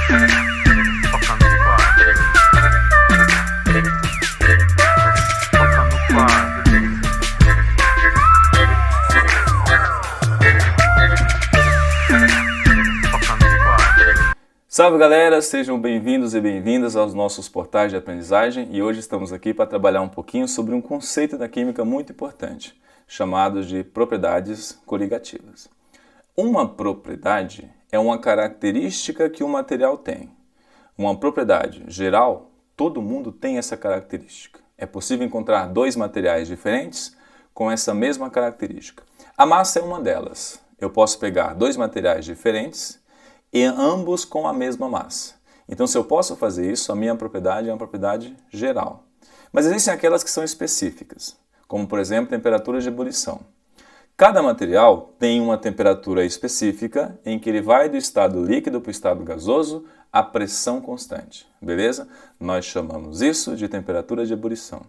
Toca no quadro. Toca no quadro. Toca no quadro. Salve galera, sejam bem-vindos e bem-vindas aos nossos portais de aprendizagem e hoje estamos aqui para trabalhar um pouquinho sobre um conceito da química muito importante, chamado de propriedades coligativas. Uma propriedade é uma característica que o material tem. Uma propriedade geral, todo mundo tem essa característica. É possível encontrar dois materiais diferentes com essa mesma característica. A massa é uma delas. Eu posso pegar dois materiais diferentes e ambos com a mesma massa. Então, se eu posso fazer isso, a minha propriedade é uma propriedade geral. Mas existem aquelas que são específicas, como, por exemplo, temperatura de ebulição. Cada material tem uma temperatura específica em que ele vai do estado líquido para o estado gasoso a pressão constante, beleza? Nós chamamos isso de temperatura de ebulição.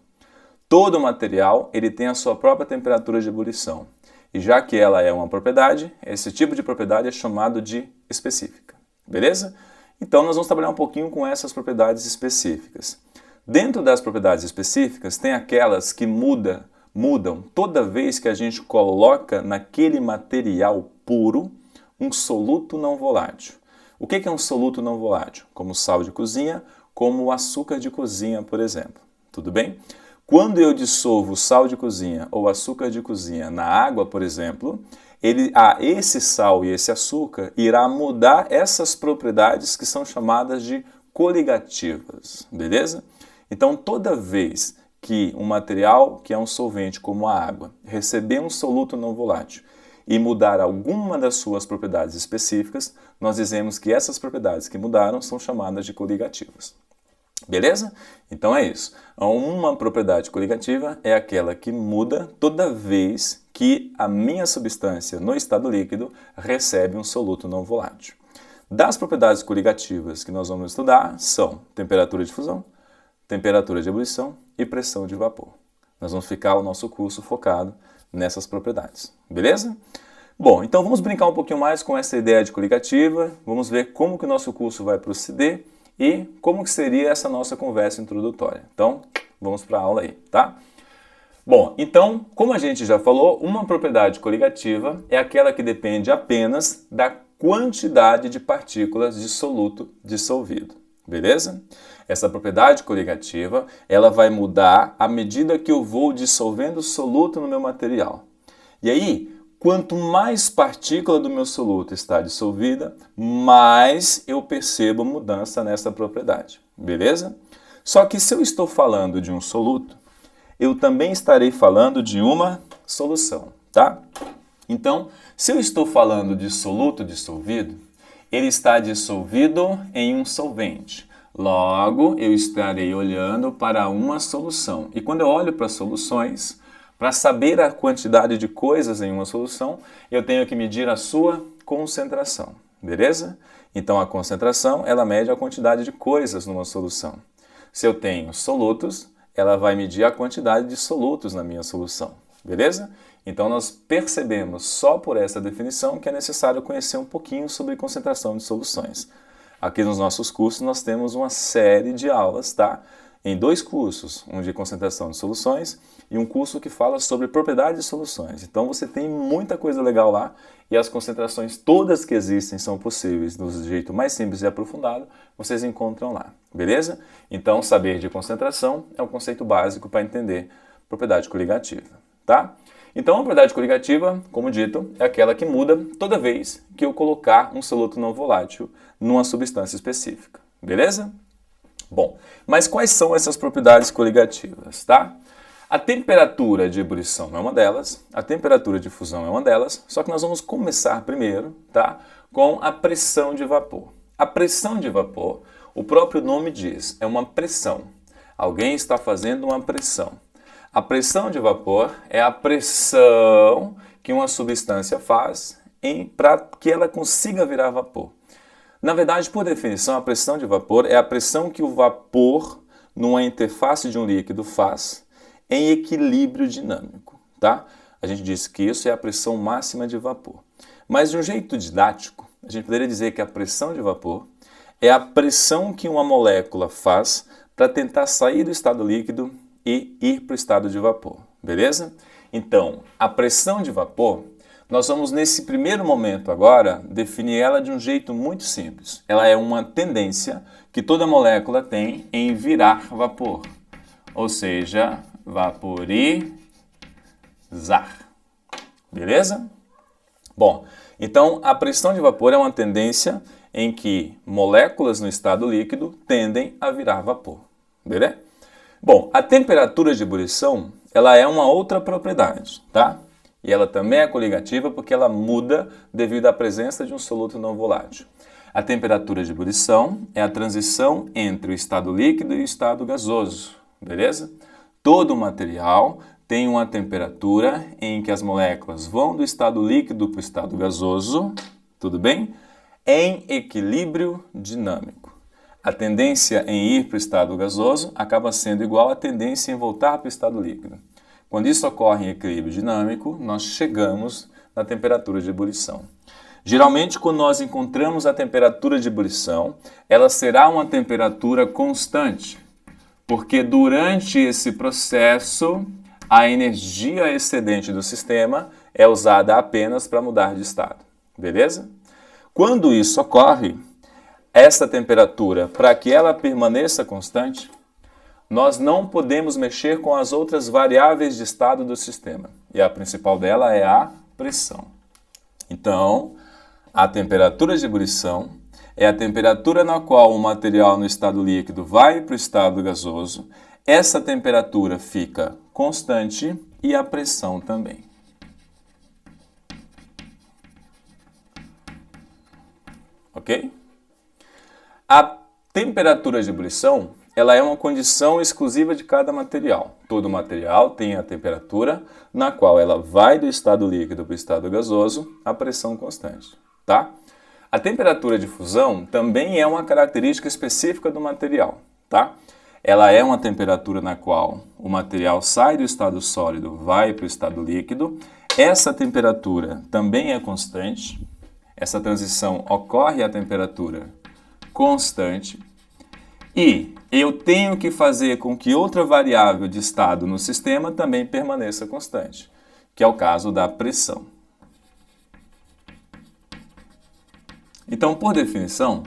Todo material ele tem a sua própria temperatura de ebulição. E já que ela é uma propriedade, esse tipo de propriedade é chamado de específica, beleza? Então nós vamos trabalhar um pouquinho com essas propriedades específicas. Dentro das propriedades específicas tem aquelas que mudam toda vez que a gente coloca naquele material puro um soluto não volátil. O que é um soluto não volátil? Como sal de cozinha, como o açúcar de cozinha, por exemplo. Tudo bem? Quando eu dissolvo sal de cozinha ou açúcar de cozinha na água, por exemplo, esse sal e esse açúcar irá mudar essas propriedades que são chamadas de coligativas, beleza? Então, toda vez que um material que é um solvente como a água receber um soluto não volátil e mudar alguma das suas propriedades específicas, nós dizemos que essas propriedades que mudaram são chamadas de coligativas. Beleza? Então é isso. Uma propriedade coligativa é aquela que muda toda vez que a minha substância no estado líquido recebe um soluto não volátil. Das propriedades coligativas que nós vamos estudar são temperatura de fusão, temperatura de ebulição e pressão de vapor. Nós vamos ficar o nosso curso focado nessas propriedades. Beleza? Bom, então vamos brincar um pouquinho mais com essa ideia de coligativa, vamos ver como que o nosso curso vai proceder e como que seria essa nossa conversa introdutória. Então, vamos para a aula aí, tá? Bom, então, como a gente já falou, uma propriedade coligativa é aquela que depende apenas da quantidade de partículas de soluto dissolvido, beleza? Essa propriedade coligativa, ela vai mudar à medida que eu vou dissolvendo soluto no meu material. E aí, quanto mais partícula do meu soluto está dissolvida, mais eu percebo mudança nessa propriedade, beleza? Só que se eu estou falando de um soluto, eu também estarei falando de uma solução, tá? Então, se eu estou falando de soluto dissolvido, ele está dissolvido em um solvente. Logo, eu estarei olhando para uma solução. E quando eu olho para soluções, para saber a quantidade de coisas em uma solução, eu tenho que medir a sua concentração, beleza? Então, a concentração, ela mede a quantidade de coisas numa solução. Se eu tenho solutos, ela vai medir a quantidade de solutos na minha solução, beleza? Então, nós percebemos só por essa definição que é necessário conhecer um pouquinho sobre concentração de soluções. Aqui nos nossos cursos nós temos uma série de aulas, tá? Em dois cursos, um de concentração de soluções e um curso que fala sobre propriedades de soluções. Então você tem muita coisa legal lá e as concentrações todas que existem são possíveis do jeito mais simples e aprofundado, vocês encontram lá, beleza? Então saber de concentração é um conceito básico para entender propriedade coligativa, tá? Então a propriedade coligativa, como dito, é aquela que muda toda vez que eu colocar um soluto não volátil numa substância específica, beleza? Bom, mas quais são essas propriedades coligativas, tá? A temperatura de ebulição é uma delas, a temperatura de fusão é uma delas, só que nós vamos começar primeiro, tá? Com a pressão de vapor. A pressão de vapor, o próprio nome diz, é uma pressão. Alguém está fazendo uma pressão. A pressão de vapor é a pressão que uma substância faz para que ela consiga virar vapor. Na verdade, por definição, a pressão de vapor é a pressão que o vapor, numa interface de um líquido, faz em equilíbrio dinâmico, tá? A gente disse que isso é a pressão máxima de vapor. Mas de um jeito didático, a gente poderia dizer que a pressão de vapor é a pressão que uma molécula faz para tentar sair do estado líquido e ir para o estado de vapor, beleza? Então, a pressão de vapor, nós vamos nesse primeiro momento agora definir ela de um jeito muito simples. Ela é uma tendência que toda molécula tem em virar vapor, ou seja, vaporizar, beleza? Bom, então a pressão de vapor é uma tendência em que moléculas no estado líquido tendem a virar vapor, beleza? Bom, a temperatura de ebulição, ela é uma outra propriedade, tá? E ela também é coligativa porque ela muda devido à presença de um soluto não volátil. A temperatura de ebulição é a transição entre o estado líquido e o estado gasoso, beleza? Todo material tem uma temperatura em que as moléculas vão do estado líquido para o estado gasoso, tudo bem? Em equilíbrio dinâmico. A tendência em ir para o estado gasoso acaba sendo igual à tendência em voltar para o estado líquido. Quando isso ocorre em equilíbrio dinâmico, nós chegamos na temperatura de ebulição. Geralmente, quando nós encontramos a temperatura de ebulição, ela será uma temperatura constante, porque durante esse processo, a energia excedente do sistema é usada apenas para mudar de estado, beleza? Quando isso ocorre, essa temperatura, para que ela permaneça constante, nós não podemos mexer com as outras variáveis de estado do sistema. E a principal dela é a pressão. Então, a temperatura de ebulição é a temperatura na qual o material no estado líquido vai para o estado gasoso. Essa temperatura fica constante e a pressão também. Ok? A temperatura de ebulição, ela é uma condição exclusiva de cada material. Todo material tem a temperatura na qual ela vai do estado líquido para o estado gasoso, a pressão constante, tá? A temperatura de fusão também é uma característica específica do material, tá? Ela é uma temperatura na qual o material sai do estado sólido, vai para o estado líquido. Essa temperatura também é constante. Essa transição ocorre à temperatura constante. E eu tenho que fazer com que outra variável de estado no sistema também permaneça constante, que é o caso da pressão. Então, por definição,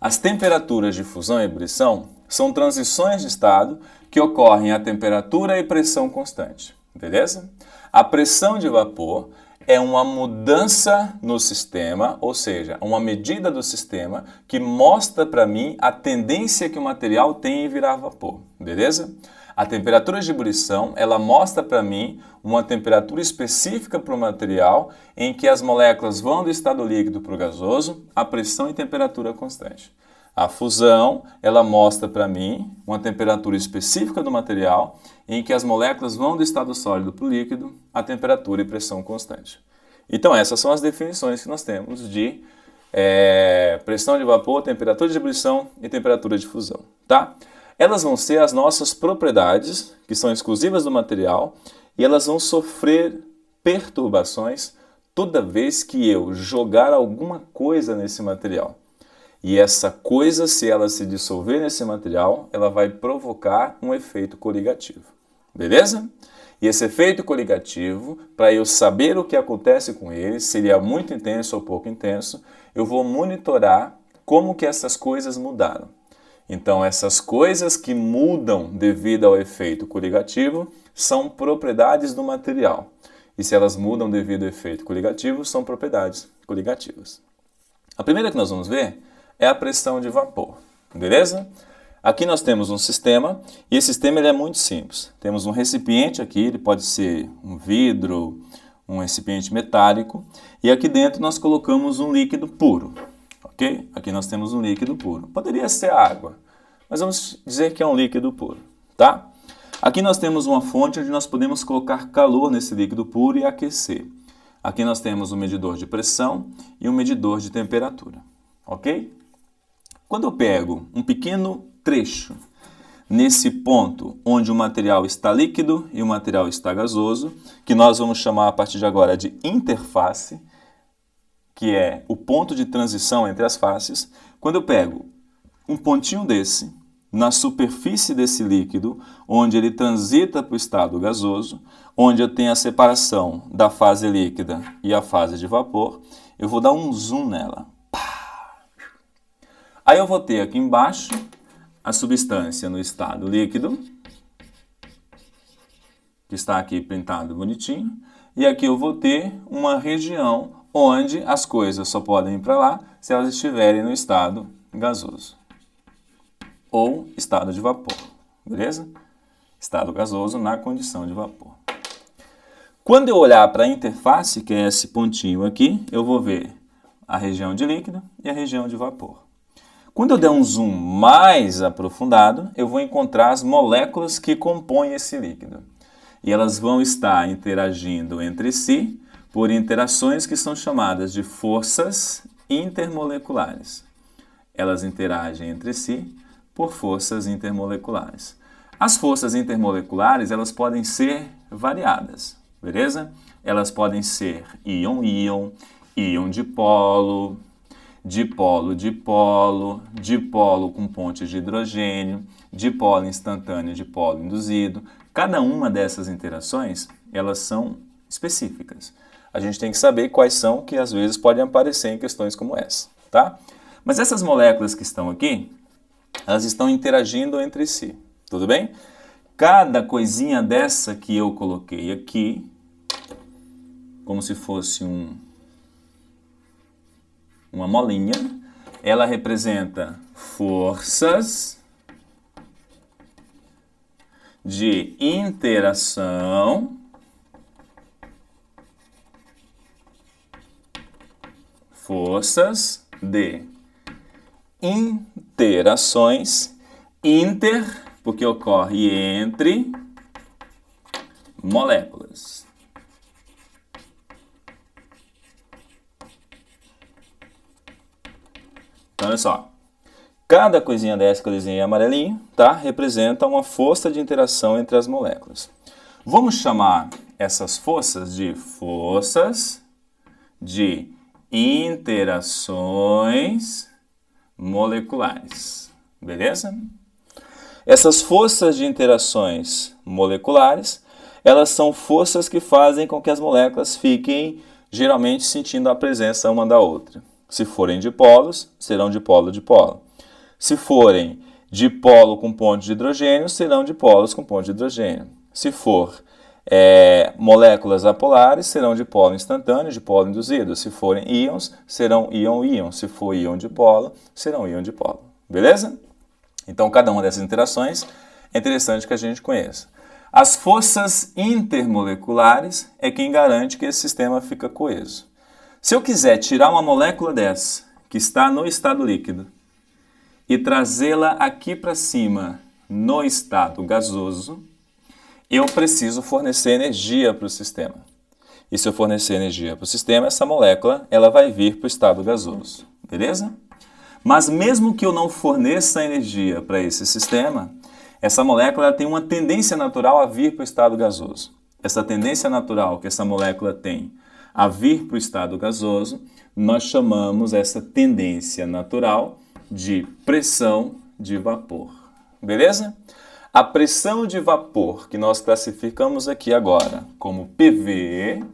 as temperaturas de fusão e ebulição são transições de estado que ocorrem a temperatura e pressão constante, beleza? A pressão de vapor é uma mudança no sistema, ou seja, uma medida do sistema que mostra para mim a tendência que o material tem em virar vapor, beleza? A temperatura de ebulição, ela mostra para mim uma temperatura específica para o material em que as moléculas vão do estado líquido para o gasoso, a pressão e temperatura constante. A fusão, ela mostra para mim uma temperatura específica do material em que as moléculas vão do estado sólido para o líquido, a temperatura e pressão constante. Então, essas são as definições que nós temos de pressão de vapor, temperatura de ebulição e temperatura de fusão, tá? Elas vão ser as nossas propriedades, que são exclusivas do material, e elas vão sofrer perturbações toda vez que eu jogar alguma coisa nesse material. E essa coisa, se ela se dissolver nesse material, ela vai provocar um efeito coligativo. Beleza? E esse efeito coligativo, para eu saber o que acontece com ele, se ele é muito intenso ou pouco intenso, eu vou monitorar como que essas coisas mudaram. Então, essas coisas que mudam devido ao efeito coligativo são propriedades do material. E se elas mudam devido ao efeito coligativo, são propriedades coligativas. A primeira que nós vamos ver é a pressão de vapor, beleza? Aqui nós temos um sistema, e esse sistema ele é muito simples. Temos um recipiente aqui, ele pode ser um vidro, um recipiente metálico, e aqui dentro nós colocamos um líquido puro, ok? Aqui nós temos um líquido puro. Poderia ser água, mas vamos dizer que é um líquido puro, tá? Aqui nós temos uma fonte onde nós podemos colocar calor nesse líquido puro e aquecer. Aqui nós temos um medidor de pressão e um medidor de temperatura, ok? Quando eu pego um pequeno trecho nesse ponto onde o material está líquido e o material está gasoso, que nós vamos chamar a partir de agora de interface, que é o ponto de transição entre as faces. Quando eu pego um pontinho desse na superfície desse líquido, onde ele transita para o estado gasoso, onde eu tenho a separação da fase líquida e a fase de vapor, eu vou dar um zoom nela. Aí eu vou ter aqui embaixo a substância no estado líquido, que está aqui pintado bonitinho, e aqui eu vou ter uma região onde as coisas só podem ir para lá se elas estiverem no estado gasoso ou estado de vapor, beleza? Estado gasoso na condição de vapor. Quando eu olhar para a interface, que é esse pontinho aqui, eu vou ver a região de líquido e a região de vapor. Quando eu der um zoom mais aprofundado, eu vou encontrar as moléculas que compõem esse líquido. E elas vão estar interagindo entre si por interações que são chamadas de forças intermoleculares. Elas interagem entre si por forças intermoleculares. As forças intermoleculares, elas podem ser variadas, beleza? Elas podem ser íon-íon, íon-dipolo, dipolo-dipolo, dipolo com ponte de hidrogênio, dipolo instantâneo, dipolo induzido. Cada uma dessas interações, elas são específicas. A gente tem que saber quais são, que às vezes podem aparecer em questões como essa, tá? Mas essas moléculas que estão aqui, elas estão interagindo entre si, tudo bem? Cada coisinha dessa que eu coloquei aqui, como se fosse uma molinha, ela representa forças de interação, forças de interações, porque ocorre entre moléculas. Então, olha só. Cada coisinha dessa que eu desenhei amarelinho, tá? Representa uma força de interação entre as moléculas. Vamos chamar essas forças de interações moleculares. Beleza? Essas forças de interações moleculares, elas são forças que fazem com que as moléculas fiquem geralmente sentindo a presença uma da outra. Se forem dipolos, serão dipolo-dipolo. Se forem dipolo com ponto de hidrogênio, serão dipolos com ponto de hidrogênio. Se for moléculas apolares, serão dipolo instantâneo, dipolo induzido. Se forem íons, serão íon-íon. Se for íon-dipolo, serão íon-dipolo. Beleza? Então, cada uma dessas interações é interessante que a gente conheça. As forças intermoleculares é quem garante que esse sistema fica coeso. Se eu quiser tirar uma molécula dessa, que está no estado líquido, e trazê-la aqui para cima no estado gasoso, eu preciso fornecer energia para o sistema. E se eu fornecer energia para o sistema, essa molécula ela vai vir para o estado gasoso. Beleza? Mas mesmo que eu não forneça energia para esse sistema, essa molécula tem uma tendência natural a vir para o estado gasoso. Essa tendência natural que essa molécula tem a vir para o estado gasoso, nós chamamos essa tendência natural de pressão de vapor. Beleza? A pressão de vapor que nós classificamos aqui agora como PV,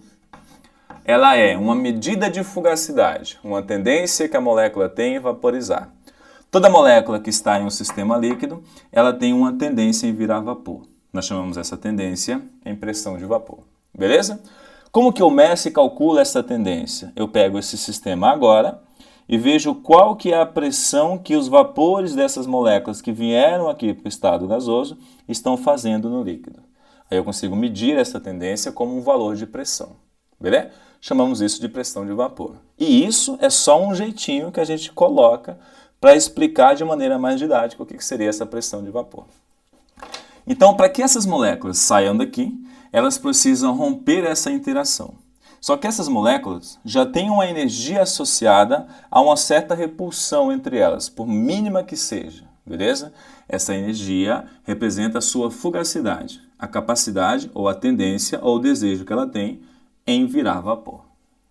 ela é uma medida de fugacidade, uma tendência que a molécula tem em vaporizar. Toda molécula que está em um sistema líquido, ela tem uma tendência em virar vapor. Nós chamamos essa tendência em pressão de vapor. Beleza? Como que eu meço e calculo essa tendência? Eu pego esse sistema agora e vejo qual que é a pressão que os vapores dessas moléculas que vieram aqui para o estado gasoso estão fazendo no líquido. Aí eu consigo medir essa tendência como um valor de pressão. Beleza? Chamamos isso de pressão de vapor. E isso é só um jeitinho que a gente coloca para explicar de maneira mais didática o que seria essa pressão de vapor. Então, para que essas moléculas saiam daqui, elas precisam romper essa interação. Só que essas moléculas já têm uma energia associada a uma certa repulsão entre elas, por mínima que seja, beleza? Essa energia representa a sua fugacidade, a capacidade ou a tendência ou o desejo que ela tem em virar vapor,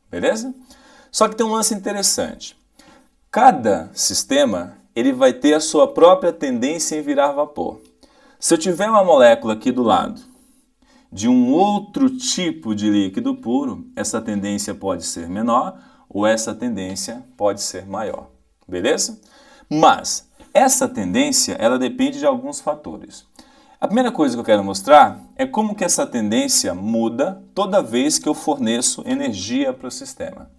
beleza? Só que tem um lance interessante. Cada sistema ele vai ter a sua própria tendência em virar vapor. Se eu tiver uma molécula aqui do lado de um outro tipo de líquido puro, essa tendência pode ser menor ou essa tendência pode ser maior, beleza? Mas essa tendência, ela depende de alguns fatores. A primeira coisa que eu quero mostrar é como que essa tendência muda toda vez que eu forneço energia para o sistema.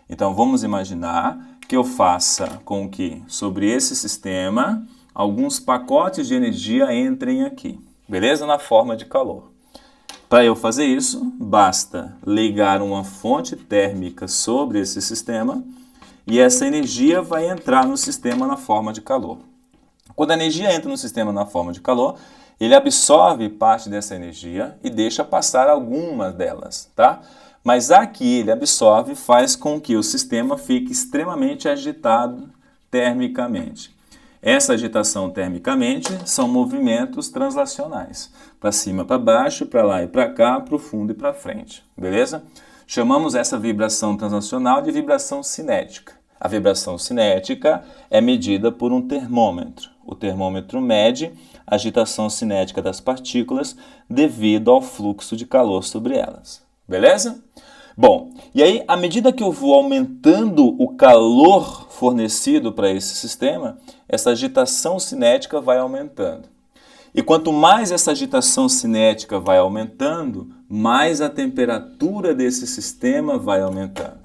Então vamos imaginar que eu faça com que sobre esse sistema alguns pacotes de energia entrem aqui, beleza? Na forma de calor. Para eu fazer isso, basta ligar uma fonte térmica sobre esse sistema e essa energia vai entrar no sistema na forma de calor. Quando a energia entra no sistema na forma de calor, ele absorve parte dessa energia e deixa passar algumas delas, tá? Mas a que ele absorve faz com que o sistema fique extremamente agitado termicamente. Essa agitação termicamente são movimentos translacionais, para cima, para baixo, para lá e para cá, para o fundo e para frente, beleza? Chamamos essa vibração translacional de vibração cinética. A vibração cinética é medida por um termômetro. O termômetro mede a agitação cinética das partículas devido ao fluxo de calor sobre elas. Beleza? Bom, e aí, à medida que eu vou aumentando o calor fornecido para esse sistema, essa agitação cinética vai aumentando. E quanto mais essa agitação cinética vai aumentando, mais a temperatura desse sistema vai aumentando.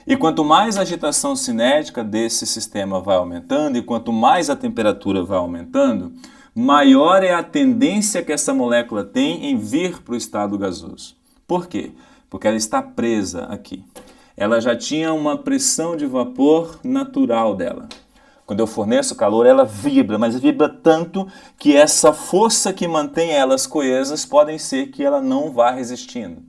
E quanto mais a agitação cinética desse sistema vai aumentando, e quanto mais a temperatura vai aumentando, maior é a tendência que essa molécula tem em vir para o estado gasoso. Por quê? Porque ela está presa aqui. Ela já tinha uma pressão de vapor natural dela. Quando eu forneço calor, ela vibra, mas vibra tanto que essa força que mantém elas coesas pode ser que ela não vá resistindo.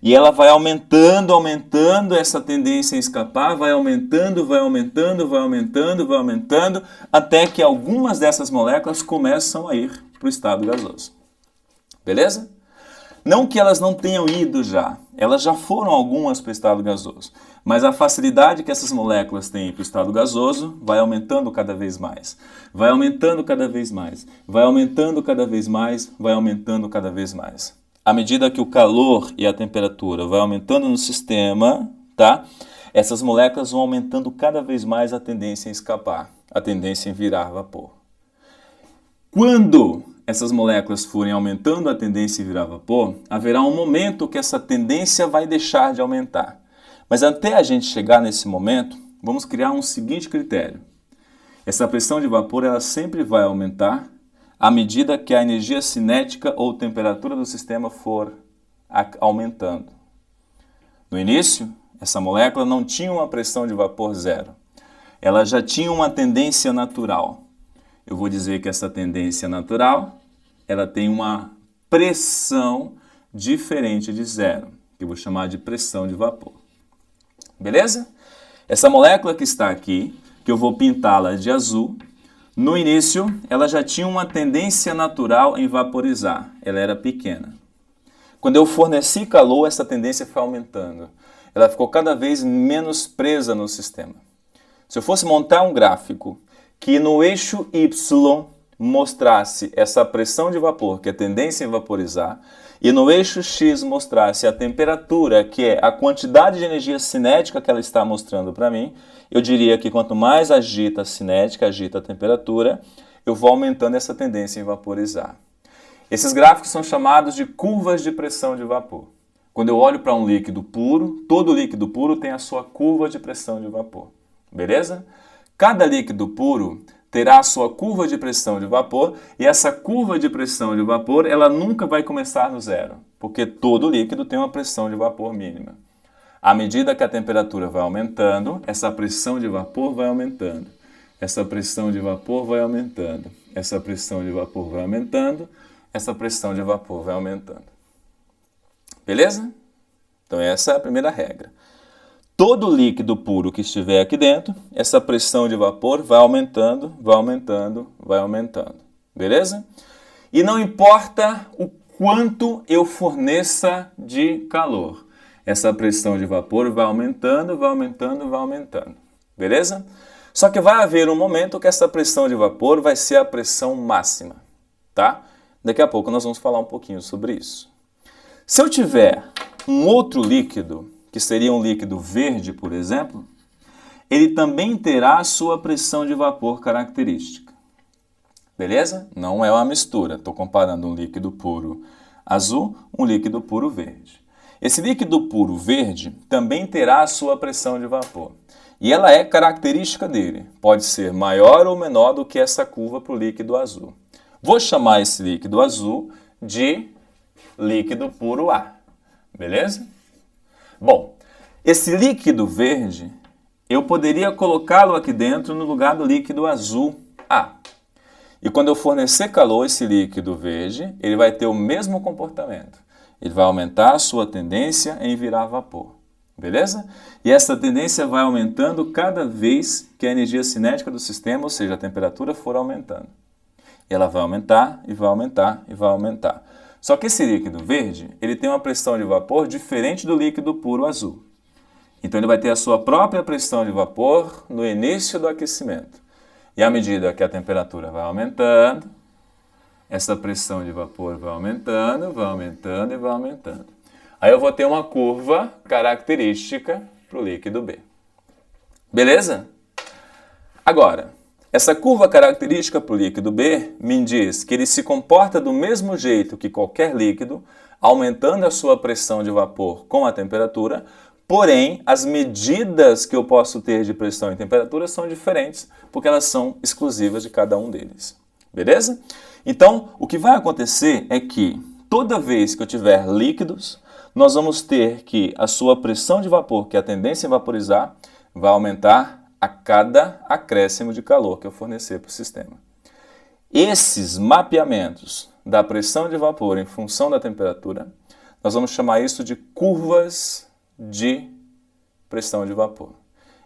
E ela vai aumentando, aumentando essa tendência a escapar, vai aumentando, vai aumentando, vai aumentando, vai aumentando, até que algumas dessas moléculas começam a ir para o estado gasoso. Beleza? Não que elas não tenham ido já, elas já foram algumas para o estado gasoso, mas a facilidade que essas moléculas têm para o estado gasoso vai aumentando cada vez mais, vai aumentando cada vez mais, vai aumentando cada vez mais, vai aumentando cada vez mais. À medida que o calor e a temperatura vai aumentando no sistema, tá? Essas moléculas vão aumentando cada vez mais a tendência em escapar, a tendência em virar vapor. Quando essas moléculas forem aumentando a tendência em virar vapor, haverá um momento que essa tendência vai deixar de aumentar. Mas até a gente chegar nesse momento, vamos criar um seguinte critério. Essa pressão de vapor ela sempre vai aumentar à medida que a energia cinética ou temperatura do sistema for aumentando. No início, essa molécula não tinha uma pressão de vapor zero. Ela já tinha uma tendência natural. Eu vou dizer que essa tendência natural, ela tem uma pressão diferente de zero, que eu vou chamar de pressão de vapor. Beleza? Essa molécula que está aqui, que eu vou pintá-la de azul, no início, ela já tinha uma tendência natural em vaporizar. Ela era pequena. Quando eu forneci calor, essa tendência foi aumentando. Ela ficou cada vez menos presa no sistema. Se eu fosse montar um gráfico que no eixo Y mostrasse essa pressão de vapor, que é a tendência em vaporizar, e no eixo X mostrasse a temperatura, que é a quantidade de energia cinética que ela está mostrando para mim, eu diria que quanto mais agita a cinética, agita a temperatura, eu vou aumentando essa tendência em vaporizar. Esses gráficos são chamados de curvas de pressão de vapor. Quando eu olho para um líquido puro, todo líquido puro tem a sua curva de pressão de vapor. Beleza? Cada líquido puro terá a sua curva de pressão de vapor e essa curva de pressão de vapor ela nunca vai começar no zero, porque todo líquido tem uma pressão de vapor mínima. À medida que a temperatura vai aumentando, essa pressão de vapor vai aumentando, essa pressão de vapor vai aumentando, essa pressão de vapor vai aumentando, essa pressão de vapor vai aumentando. Beleza? Então essa é a primeira regra. Todo líquido puro que estiver aqui dentro, essa pressão de vapor vai aumentando, vai aumentando, vai aumentando. Beleza? E não importa o quanto eu forneça de calor. Essa pressão de vapor vai aumentando, vai aumentando, vai aumentando. Beleza? Só que vai haver um momento que essa pressão de vapor vai ser a pressão máxima, tá? Daqui a pouco nós vamos falar um pouquinho sobre isso. Se eu tiver um outro líquido, que seria um líquido verde, por exemplo, ele também terá a sua pressão de vapor característica. Beleza? Não é uma mistura. Estou comparando um líquido puro azul, um líquido puro verde. Esse líquido puro verde também terá a sua pressão de vapor. E ela é característica dele. Pode ser maior ou menor do que essa curva para o líquido azul. Vou chamar esse líquido azul de líquido puro A. Beleza? Bom, esse líquido verde, eu poderia colocá-lo aqui dentro no lugar do líquido azul A. E quando eu fornecer calor, esse líquido verde, ele vai ter o mesmo comportamento. Ele vai aumentar a sua tendência em virar vapor. Beleza? E essa tendência vai aumentando cada vez que a energia cinética do sistema, ou seja, a temperatura, for aumentando. E ela vai aumentar, e vai aumentar, e vai aumentar. Só que esse líquido verde, ele tem uma pressão de vapor diferente do líquido puro azul. Então ele vai ter a sua própria pressão de vapor no início do aquecimento. E à medida que a temperatura vai aumentando, essa pressão de vapor vai aumentando, vai aumentando e vai aumentando. Aí eu vou ter uma curva característica para o líquido B. Beleza? Agora, essa curva característica para o líquido B me diz que ele se comporta do mesmo jeito que qualquer líquido, aumentando a sua pressão de vapor com a temperatura, porém, as medidas que eu posso ter de pressão e temperatura são diferentes, porque elas são exclusivas de cada um deles. Beleza? Então, o que vai acontecer é que toda vez que eu tiver líquidos, nós vamos ter que a sua pressão de vapor, que é a tendência a vaporizar, vai aumentar a cada acréscimo de calor que eu fornecer para o sistema. Esses mapeamentos da pressão de vapor em função da temperatura, nós vamos chamar isso de curvas de pressão de vapor.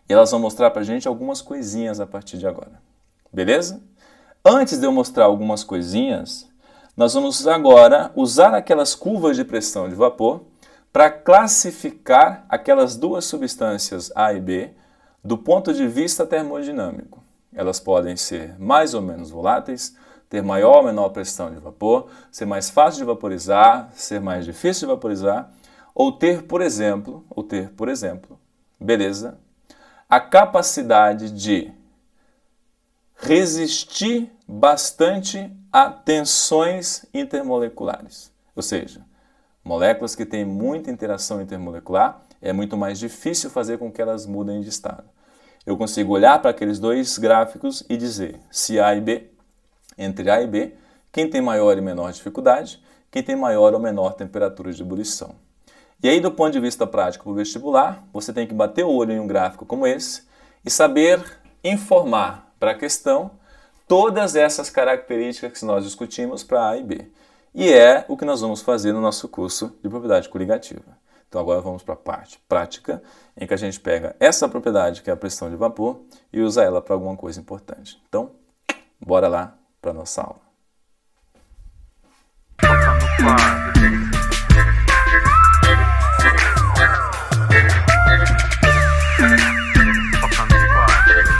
E elas vão mostrar para a gente algumas coisinhas a partir de agora. Beleza? Antes de eu mostrar algumas coisinhas, nós vamos agora usar aquelas curvas de pressão de vapor para classificar aquelas duas substâncias A e B do ponto de vista termodinâmico. Elas podem ser mais ou menos voláteis, ter maior ou menor pressão de vapor, ser mais fácil de vaporizar, ser mais difícil de vaporizar, ou ter, por exemplo, beleza, a capacidade de resistir bastante a tensões intermoleculares. Ou seja, moléculas que têm muita interação intermolecular, é muito mais difícil fazer com que elas mudem de estado. Eu consigo olhar para aqueles dois gráficos e dizer se A e B, entre A e B, quem tem maior e menor dificuldade, quem tem maior ou menor temperatura de ebulição. E aí, do ponto de vista prático para o vestibular, você tem que bater o olho em um gráfico como esse e saber informar para a questão todas essas características que nós discutimos para A e B. E é o que nós vamos fazer no nosso curso de propriedade coligativa. Então agora vamos para a parte prática, em que a gente pega essa propriedade, que é a pressão de vapor, e usa ela para alguma coisa importante. Então, bora lá para a nossa aula.